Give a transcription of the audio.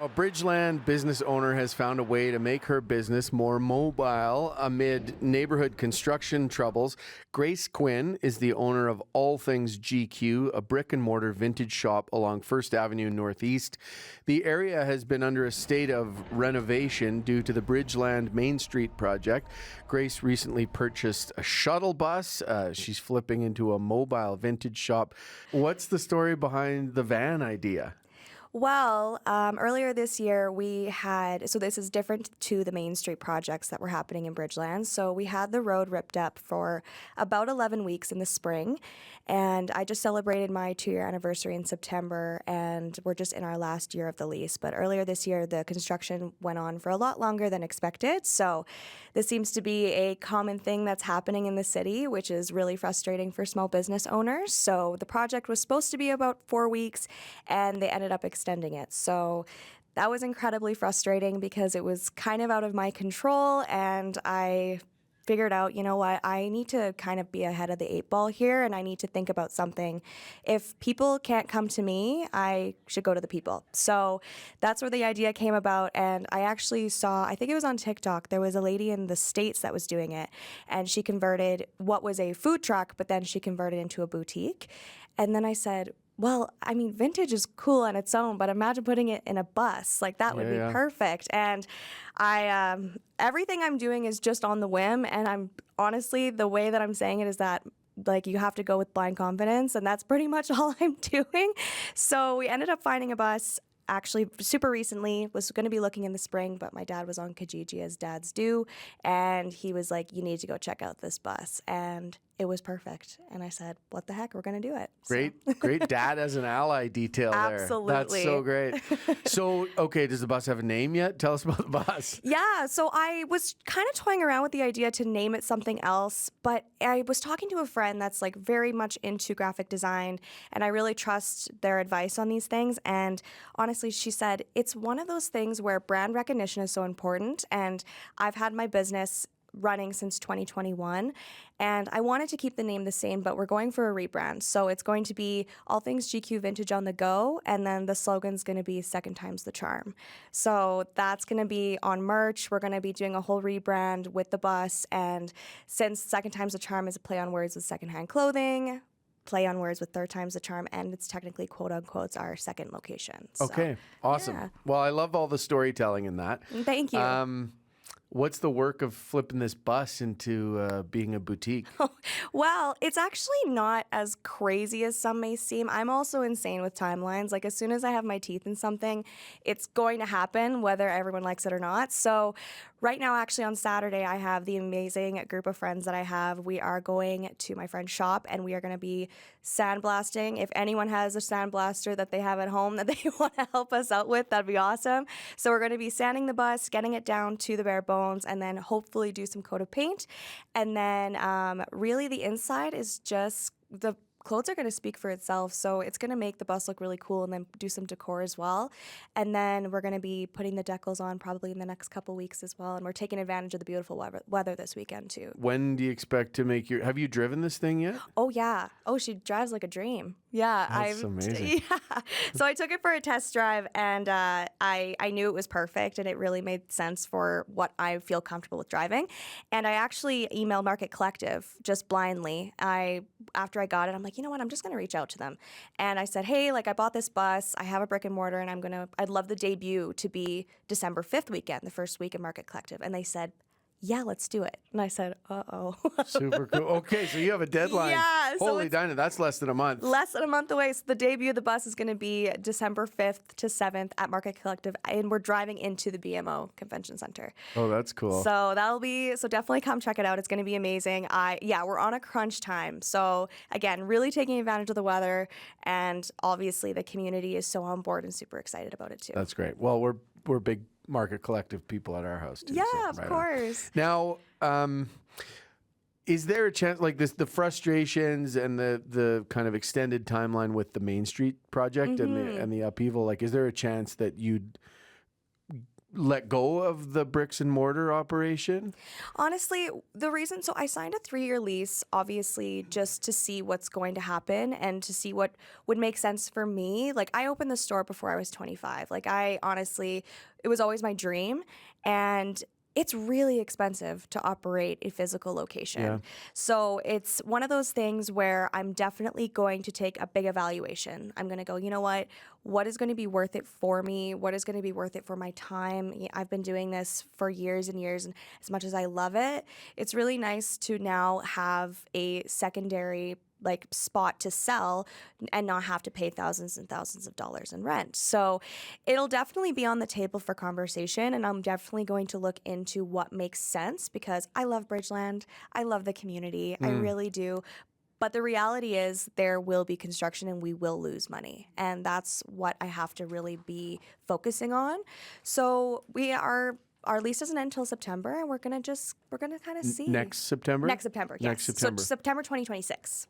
A Bridgeland business owner has found a way to make her business more mobile amid neighborhood construction troubles. Grace Quinn is the owner of All Things GQ, a brick-and-mortar vintage shop along First Avenue Northeast. The area has been under a state of renovation due to the Bridgeland Main Street project. Grace recently purchased a shuttle bus. She's flipping into a mobile vintage shop. What's the story behind the van idea? Well, earlier this year so this is different to the Main Street projects that were happening in Bridgeland. So we had the road ripped up for about 11 weeks in the spring, and I just celebrated my 2-year anniversary in September, and we're just in our last year of the lease. But earlier this year, the construction went on for a lot longer than expected. So this seems to be a common thing that's happening in the city, which is really frustrating for small business owners. So the project was supposed to be about 4 weeks, and they ended up extending it. So that was incredibly frustrating because it was kind of out of my control, and I figured out, you know what, I need to kind of be ahead of the 8 ball here, and I need to think about something. If people can't come to me, I should go to the people. So that's where the idea came about, and I actually saw, I think it was on TikTok, there was a lady in the States that was doing it, and she converted what was a food truck, but then she converted into a boutique. And then I said, well, I mean, vintage is cool on its own, but imagine putting it in a bus. Like, that would be perfect. And everything I'm doing is just on the whim. And I'm honestly, the way that I'm saying it is that, like, you have to go with blind confidence. And that's pretty much all I'm doing. So we ended up finding a bus. Actually, super recently, was going to be looking in the spring, but my dad was on Kijiji, as dads do, and he was like, you need to go check out this bus, and it was perfect. And I said, what the heck, we're going to do it. Great dad as an ally detail there. Absolutely. That's so great. So, okay, does the bus have a name yet? Tell us about the bus. Yeah, so I was kind of toying around with the idea to name it something else, but I was talking to a friend that's like very much into graphic design, and I really trust their advice on these things. And honestly, she said, it's one of those things where brand recognition is so important, and I've had my business running since 2021, and I wanted to keep the name the same, but we're going for a rebrand. So it's going to be All Things GQ Vintage on the Go, and then the slogan's going to be Second Time's the Charm. So that's going to be on merch. We're going to be doing a whole rebrand with the bus, and since Second Time's the Charm is a play on words with secondhand clothing, play on words with third time's the charm, and it's technically quote unquote our second location. So, okay, awesome. Yeah. Well, I love all the storytelling in that. Thank you. What's the work of flipping this bus into being a boutique? Well, it's actually not as crazy as some may seem. I'm also insane with timelines. Like, as soon as I have my teeth in something, it's going to happen, whether everyone likes it or not. So right now, actually on Saturday, I have the amazing group of friends that I have. We are going to my friend's shop, and we are going to be sandblasting. If anyone has a sandblaster that they have at home that they want to help us out with, that'd be awesome. So we're going to be sanding the bus, getting it down to the bare bones, and then hopefully do some coat of paint. And then really the inside is just the clothes are going to speak for itself, so it's going to make the bus look really cool, and then do some decor as well. And then we're going to be putting the decals on probably in the next couple weeks as well, and we're taking advantage of the beautiful weather this weekend too. When do you expect to make have you driven this thing yet? Oh yeah. Oh, she drives like a dream. Yeah. That's amazing. Yeah. So I took it for a test drive, and I knew it was perfect, and it really made sense for what I feel comfortable with driving. And I actually emailed Market Collective just blindly. After I got it, I'm like, you know what, I'm just going to reach out to them. And I said, hey, like, I bought this bus, I have a brick and mortar, and I'd love the debut to be December 5th weekend, the first week of Market Collective. And they said, yeah, let's do it. And I said, uh-oh. Super cool. Okay, so you have a deadline. Yeah. Holy Dinah, that's less than a month. Less than a month away. So the debut of the bus is going to be December 5th to 7th at Market Collective, and we're driving into the BMO Convention Center. Oh, that's cool. So definitely come check it out. It's going to be amazing. We're on a crunch time. So again, really taking advantage of the weather, and obviously the community is so on board and super excited about it too. That's great. Well, we're big Market Collective people at our house too. Yeah, so, of right course. On. Now, is there a chance, like this, the frustrations and the kind of extended timeline with the Main Street project and the upheaval? Like, is there a chance that you'd let go of the bricks and mortar operation? Honestly, the reason, so I signed a 3-year lease, obviously, just to see what's going to happen and to see what would make sense for me. Like, I opened the store before I was 25. Like, I honestly, it was always my dream. And it's really expensive to operate a physical location. Yeah. So it's one of those things where I'm definitely going to take a big evaluation. I'm going to go, you know what? What is going to be worth it for me? What is going to be worth it for my time? I've been doing this for years and years, and as much as I love it, it's really nice to now have a secondary like spot to sell and not have to pay thousands and thousands of dollars in rent. So it'll definitely be on the table for conversation, and I'm definitely going to look into what makes sense because I love Bridgeland. I love the community. I really do. But the reality is there will be construction and we will lose money. And that's what I have to really be focusing on. So our lease doesn't end until September, and we're gonna kind of see. Next September? Next September, yes. Next September. So September 2026.